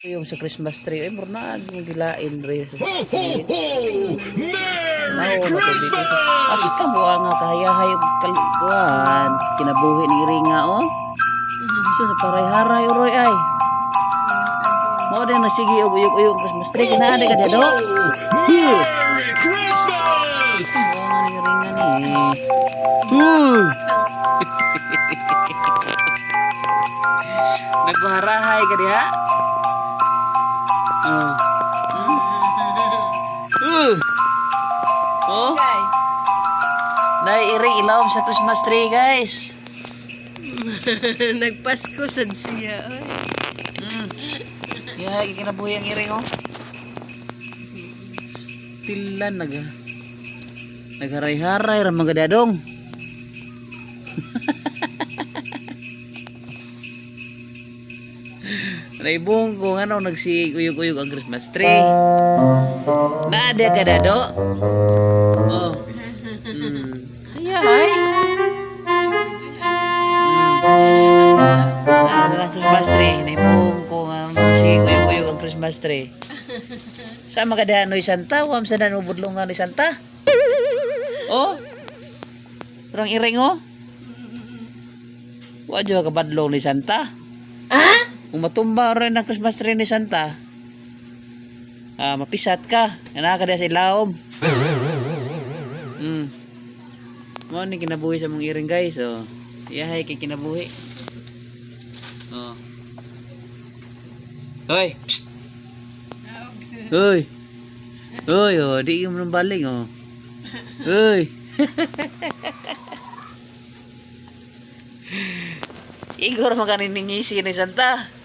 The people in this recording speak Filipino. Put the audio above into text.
Yung sa Christmas tree, ay murna yung gilain re. Ho, ho, ho! Merry Mao na to dito. Christmas! As ka buha nga kahayahay og kalikuan. Kinabuhi ni Iringa oh. So paray-haray uroy ay. Mao din na sige og uyog-uyog Christmas tree kinaade ka diha do. Merry Christmas! Buha nga ni Iringa ni. Nagbaharahay ka diha. Oh. Naiiring ilawom sa Christmas tree, guys. Nagpasko sad siya. Yeah, kinabuhi ang iring, oh. Tilan nagharay-haray ra mga dadong. Naibong ko ano nagsiuyog-uyog ang Christmas tree. Naada ka dado? Oh. Hayay. Naada ang Christmas tree. Naibong ko nga nagsiuyog-uyog ang Christmas tree. Sa mga danoy Santa, wam sa danoy budlongan ni Santa. Oh. Parang iring oh. Wadyo ka badlong ni Santa. Kung matumba rin ang Christmas tree ni Santa, mapisat ka. Nanaka dia sa ilaom. Mo ni kinabuhi sa mong iring guys. Oh. Iyahay kay kinabuhi. Oh. Hoy. Psst. Hoy. Hoy, oh, di mo nang baling oh. Hoy. Igor maganiningisi ni Santa.